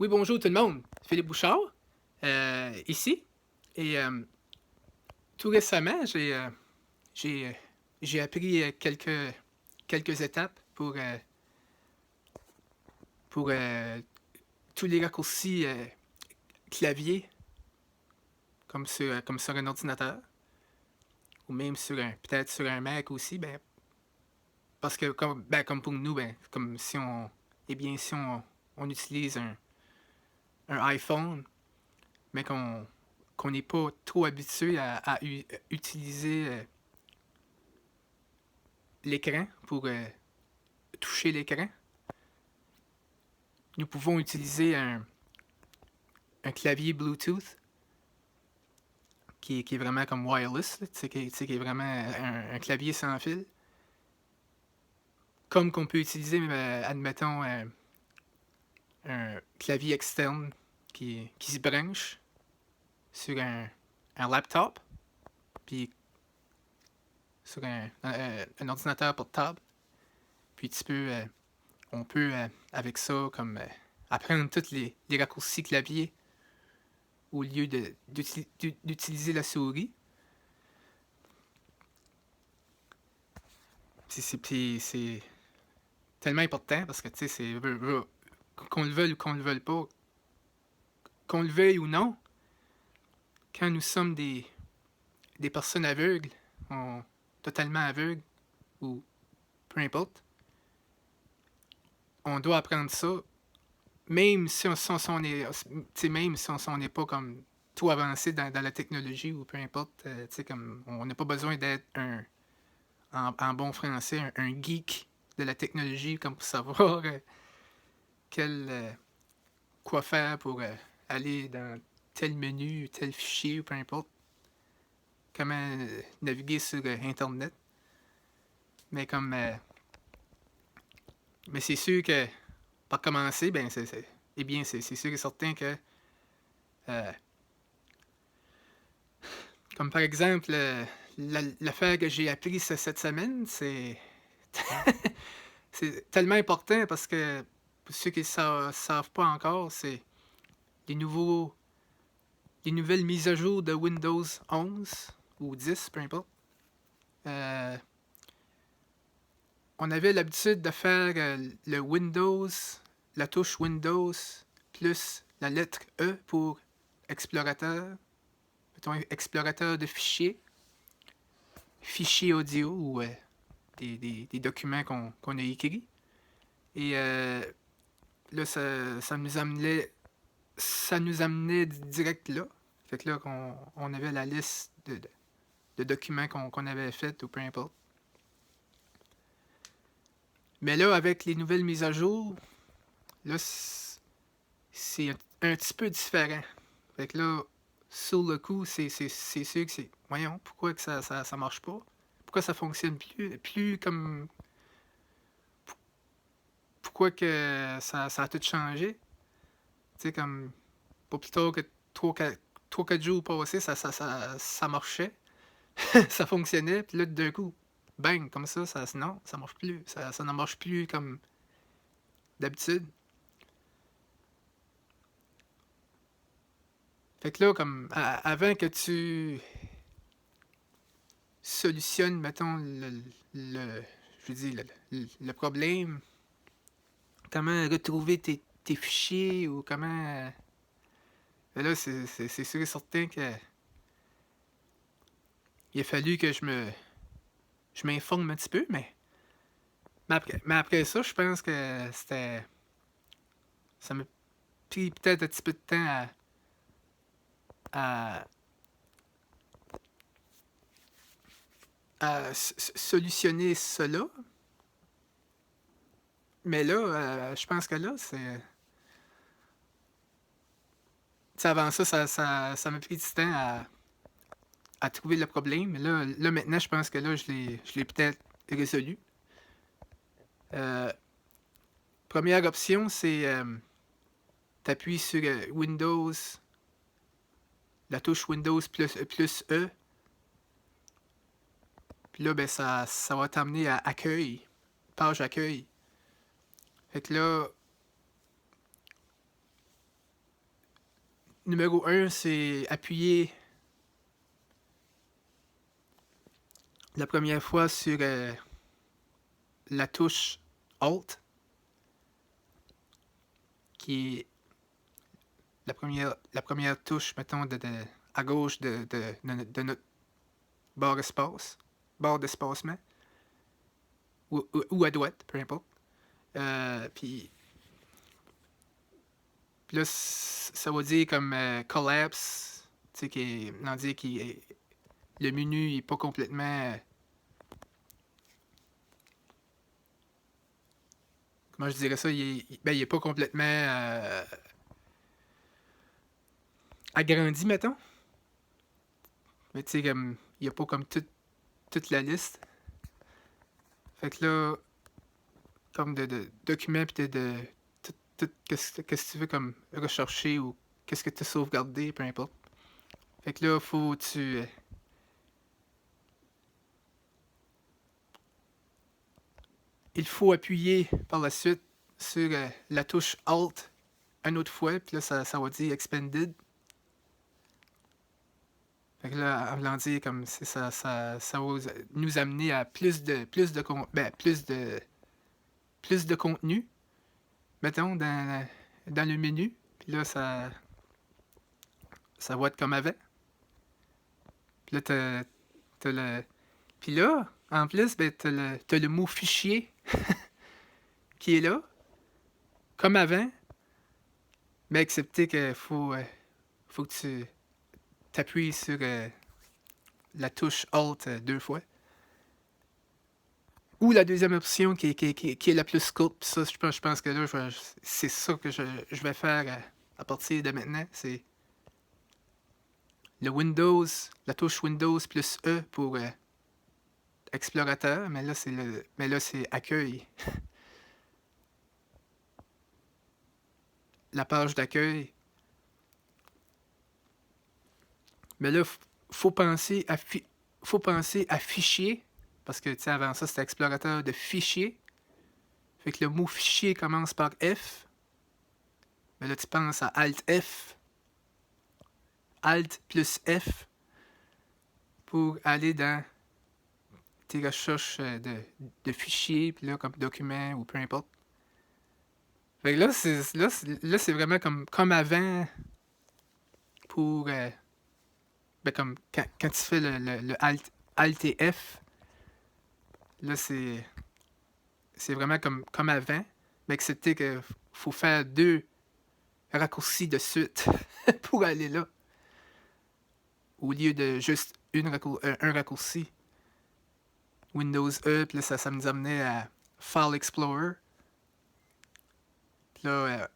Oui, bonjour tout le monde. Philippe Bouchard, ici. Et tout récemment, j'ai, euh, j'ai appris quelques étapes pour tous les raccourcis clavier, comme sur un ordinateur, ou même peut-être sur un Mac aussi. Parce que comme pour nous, comme si on, eh bien, si on utilise un iPhone, mais qu'on n'est pas trop habitué à utiliser l'écran pour toucher l'écran, nous pouvons utiliser un clavier Bluetooth qui est vraiment comme wireless, qui est vraiment un clavier sans fil. Comme qu'on peut utiliser, admettons, un clavier externe qui se branche sur un laptop, puis sur un ordinateur portable. Puis on peut, avec ça, comme apprendre tous les raccourcis clavier au lieu d'utiliser la souris. C'est tellement important parce que, tu sais, qu'on le veuille ou qu'on le veuille pas, qu'on le veuille ou non, quand nous sommes des personnes aveugles, totalement aveugles, ou peu importe, on doit apprendre ça, même si on est, même si on n'est pas comme tout avancé dans la technologie ou peu importe, comme on n'a pas besoin d'être en bon français, un geek de la technologie, comme pour savoir quel, quoi faire pour aller dans tel menu, tel fichier, ou peu importe, comment naviguer sur Internet. Mais mais c'est sûr que, pour commencer, eh bien, c'est sûr et certain que, euh, comme par exemple, l'affaire que j'ai appris cette semaine, c'est tellement important parce que, pour ceux qui ne savent pas encore, c'est les nouveaux les nouvelles mises à jour de Windows 11 ou 10, peu importe. Euh, on avait l'habitude de faire le Windows, la touche Windows plus la lettre E pour explorateur, mettons explorateur de fichiers, fichiers audio ou des documents qu'on a écrits. Et là, ça nous amenait direct là. Fait que là, on avait la liste de documents qu'on avait fait ou peu importe. Mais là, avec les nouvelles mises à jour, là, c'est un petit peu différent. Fait que là, sur le coup, c'est sûr que c'est. Voyons, pourquoi que ça marche pas? Pourquoi ça fonctionne plus comme. Pourquoi que ça a tout changé? Tu sais, comme. Pas plus tard que 3-4 jours passés, ça marchait. Ça fonctionnait, puis là, d'un coup, bang, comme non, ça marche plus. Ça ne marche plus comme d'habitude. Fait que là, comme, avant que tu solutionnes, mettons, je veux dire, le problème, comment retrouver tes fichiers ou comment. Là, c'est sûr et certain que il a fallu que je m'informe un petit peu, mais après ça, je pense que ça m'a pris peut-être un petit peu de temps à, solutionner cela. Mais là, je pense que là, c'est. Avant ça m'a pris du temps à trouver le problème. Mais là maintenant, je pense que là, je l'ai peut-être résolu. Euh, Première option, c'est t'appuies sur Windows, la touche Windows plus E. Puis là, ça va t'amener à accueil, page accueil. Fait que là, numéro un, c'est appuyer la première fois sur la touche Alt, qui est la première touche, mettons, à gauche de notre barre d'espacement, ou à droite, peu importe. Puis là, ça va dire comme collapse, tu sais, on dit que le menu n'est pas complètement. Comment je dirais ça? Il est pas complètement agrandi, mettons. Mais tu sais, comme, il n'y a pas comme toute la liste. Fait que là, comme de documents, puis tout qu'est-ce que tu veux comme rechercher ou qu'est-ce que tu as sauvegardé, peu importe. Fait que là, il faut appuyer par la suite sur la touche Alt une autre fois, puis là, ça va dire Expanded. Fait que là, en voulant dire, comme ça va nous amener à plus de contenu, mettons, dans le menu. Puis là, ça va être comme avant. Puis là, t'as le. Puis là, en plus, ben, t'as le mot fichier qui est là, comme avant, mais excepté qu'il faut que tu t'appuies sur la touche Alt deux fois. Ou la deuxième option qui est la plus courte. Puis ça, je pense que là, c'est ça que je vais faire à partir de maintenant. C'est la touche Windows plus E pour explorateur, mais là c'est accueil. La page d'accueil. Mais là, faut penser à fichier, parce que tu sais, avant ça, c'était explorateur de fichiers. Fait que le mot fichier commence par F. Mais là, tu penses à Alt F. Alt plus F pour aller dans tes recherches de fichiers, puis là, comme document ou peu importe. Fait que là, c'est vraiment comme avant pour. Comme quand tu fais le Alt et F, là, c'est vraiment comme avant, mais excepté qu'il faut faire deux raccourcis de suite pour aller là, au lieu de juste un raccourci. Windows E, puis là, ça nous amenait à File Explorer. Puis là,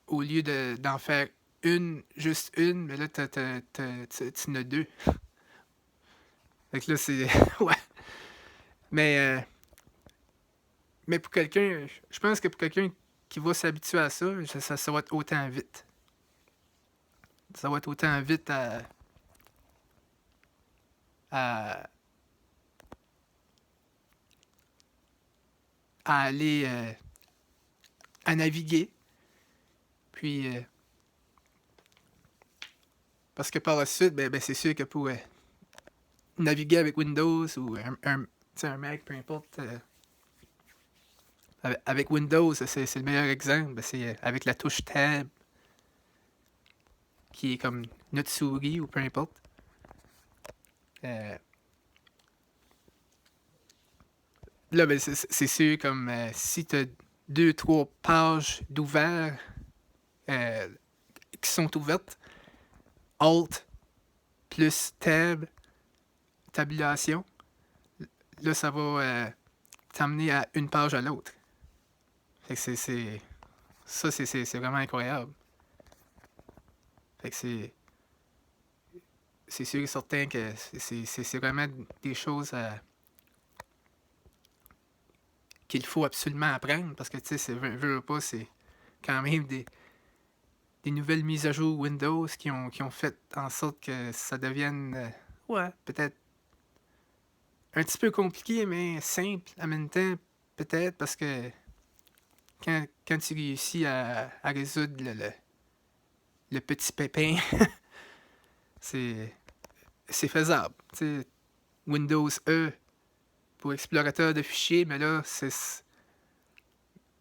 au lieu d'en faire juste une, mais là, tu en as deux. Fait que là, c'est. Ouais. Mais, mais pour quelqu'un, je pense que pour quelqu'un qui va s'habituer à ça, ça va être autant vite. Ça va être autant vite à, à aller à naviguer. Puis, parce que par la suite, ben c'est sûr que pour naviguer avec Windows ou un Mac, peu importe, avec Windows, c'est le meilleur exemple. Ben, c'est avec la touche Tab, qui est comme notre souris ou peu importe. Là, ben, c'est sûr, comme si tu as 2-3 pages d'ouvert qui sont ouvertes, Alt plus Tab, tabulation, là, ça va t'amener à une page à l'autre. Fait que c'est vraiment incroyable. Fait que c'est sûr et certain que c'est vraiment des choses qu'il faut absolument apprendre, parce que, tu sais, veux pas, c'est quand même des nouvelles mises à jour Windows qui ont fait en sorte que ça devienne, ouais, peut-être un petit peu compliqué, mais simple en même temps, peut-être, parce que quand tu réussis à résoudre le petit pépin, c'est c'est faisable. T'sais, Windows E pour explorateur de fichiers, mais là,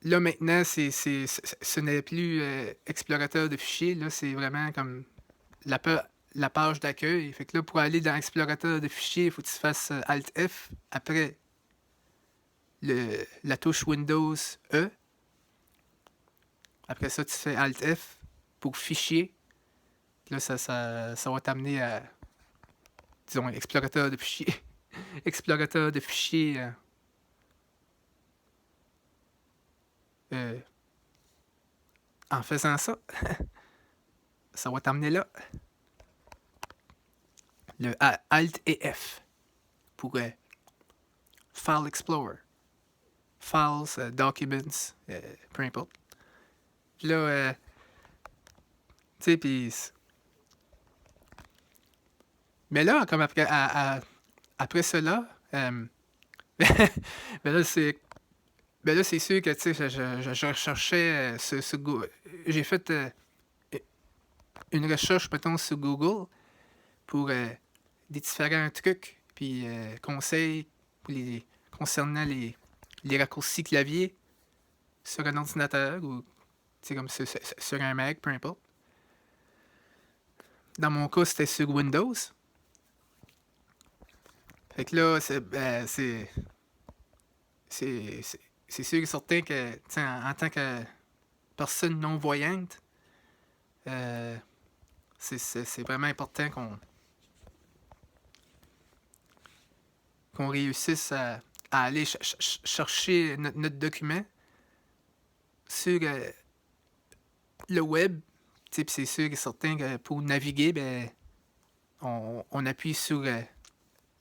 là maintenant, ce n'est plus explorateur de fichiers, là, c'est vraiment comme la, la page d'accueil. Fait que là, pour aller dans explorateur de fichiers, il faut que tu fasses Alt F après la touche Windows E. Après ça, tu fais Alt F pour fichier. Là, ça va t'amener à, disons, explorateur de fichiers. Explorateur de fichiers en faisant ça, ça va t'amener là. Le Alt et F pour File Explorer. Files, Documents, peu importe. Puis là, tu sais, puis. Mais là, comme après cela, mais là, c'est. Mais là, c'est sûr que, tu sais, je recherchais j'ai fait une recherche, mettons, sur Google pour des différents trucs, puis conseils concernant les raccourcis clavier sur un ordinateur ou, tu sais, comme sur un Mac, peu importe. Dans mon cas, c'était sur Windows. Fait que là, c'est sûr et certain que, en tant que personne non-voyante, c'est vraiment important qu'on réussisse à aller chercher notre document sur le web. Puis c'est sûr et certain que pour naviguer, ben, on appuie sur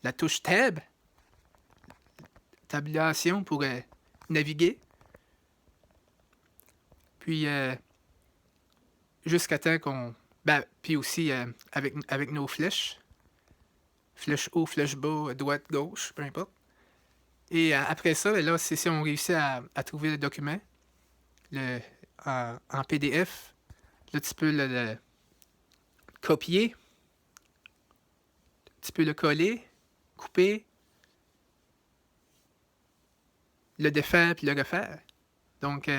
la touche Tab, tabulation pour naviguer. Puis jusqu'à temps qu'on... Ben, puis aussi avec nos flèches. Flèche haut, flèche bas, droite, gauche, peu importe. Et après ça, ben là, c'est si on réussit à trouver le document en PDF. Là, tu peux le copier. Tu peux le coller, couper, le défaire puis le refaire. Donc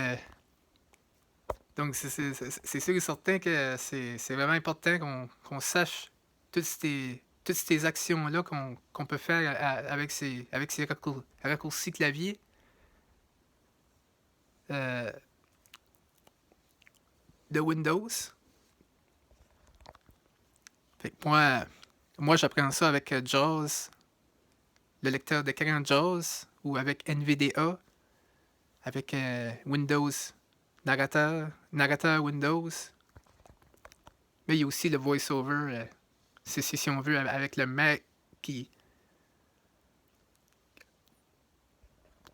c'est sûr et certain que c'est vraiment important qu'on sache toutes ces actions-là qu'on peut faire avec ces raccourcis clavier. De Windows. Fait que moi j'apprends ça avec JAWS, le lecteur d'écran JAWS, ou avec NVDA, avec Windows narrateur Windows. Mais il y a aussi le VoiceOver, si on veut, avec le Mac qui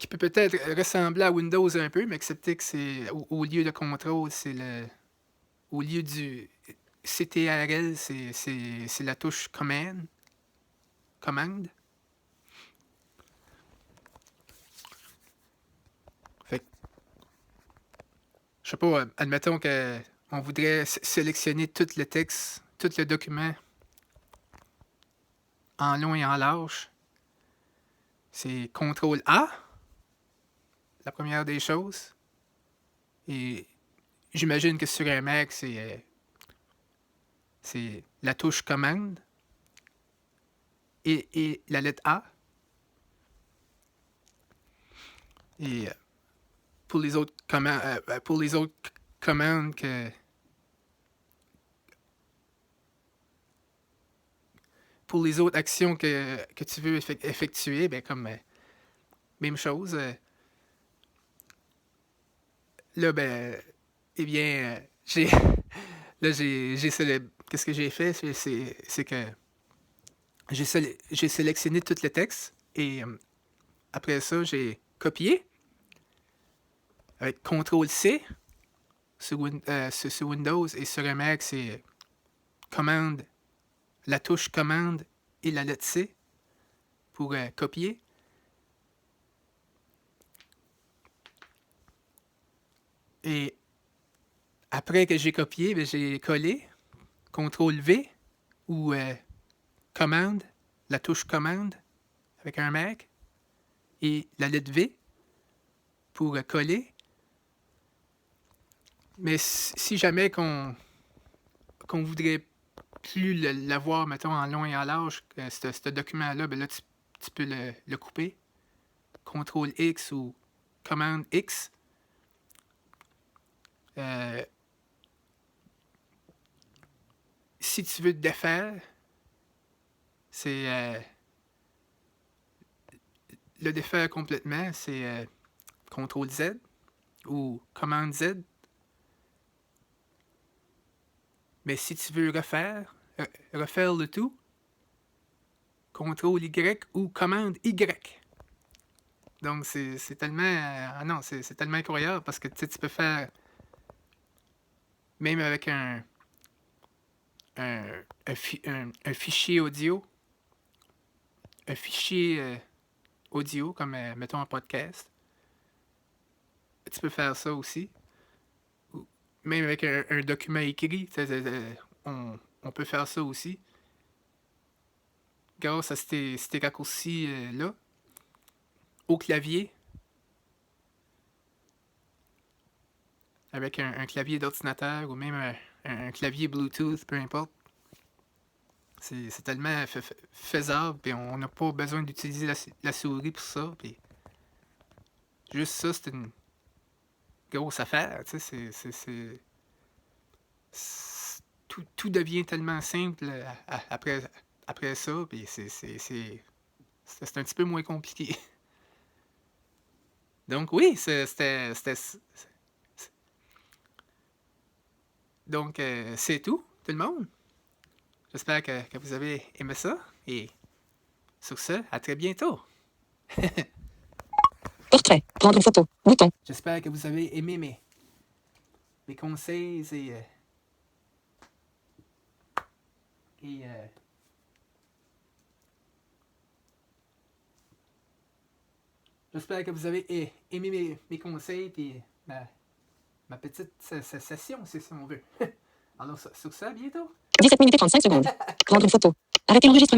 peut peut-être ressembler à Windows un peu, mais excepté que c'est au lieu de contrôle, au lieu du CTRL, c'est la touche commande. Fait que, je sais pas, admettons que on voudrait sélectionner tout le texte, tout le document en long et en large. C'est CTRL A, la première des choses. Et j'imagine que sur un Mac, c'est la touche commande et la lettre A. Et pour les autres commandes pour les autres actions que tu veux effectuer, ben comme même chose. Là, ben, eh bien, qu'est-ce que j'ai fait, c'est que j'ai sélectionné tout le texte et après ça, j'ai copié avec CTRL-C sur Windows et sur un Mac, c'est commande, la touche commande et la lettre C pour copier. Et après que j'ai copié, ben, j'ai collé, CTRL-V, ou commande, la touche commande avec un Mac, et la lettre V pour coller. Mais si jamais qu'on voudrait plus l'avoir, mettons, en long et en large, ce document-là, ben là, tu peux le couper. CTRL-X ou commande X. Si tu veux te défaire, c'est le défaire complètement, c'est CTRL-Z ou commande Z. Mais si tu veux refaire le tout, CTRL-Y ou commande Y. Donc, c'est tellement... ah non, c'est tellement incroyable parce que tu peux faire... Même avec un fichier audio, audio, comme, mettons, un podcast, tu peux faire ça aussi. Même avec un document écrit, on peut faire ça aussi. Grâce à ces raccourcis-là, au clavier, avec un clavier d'ordinateur ou même un clavier Bluetooth, peu importe. C'est tellement faisable, puis on n'a pas besoin d'utiliser la souris pour ça. Puis juste ça, c'est une grosse affaire. Tu sais, tout devient tellement simple après ça, puis c'est un petit peu moins compliqué. Donc oui, donc c'est tout le monde. J'espère que vous avez aimé ça. Et sur ce, à très bientôt. Portrait. Prendre une photo. Bouton. J'espère que vous avez aimé mes conseils et j'espère que vous avez aimé mes conseils et ma petite session, si on veut. Alors, sur ça, à bientôt. 17 minutes et 35 secondes. Prendre une photo. Arrêter l'enregistrement.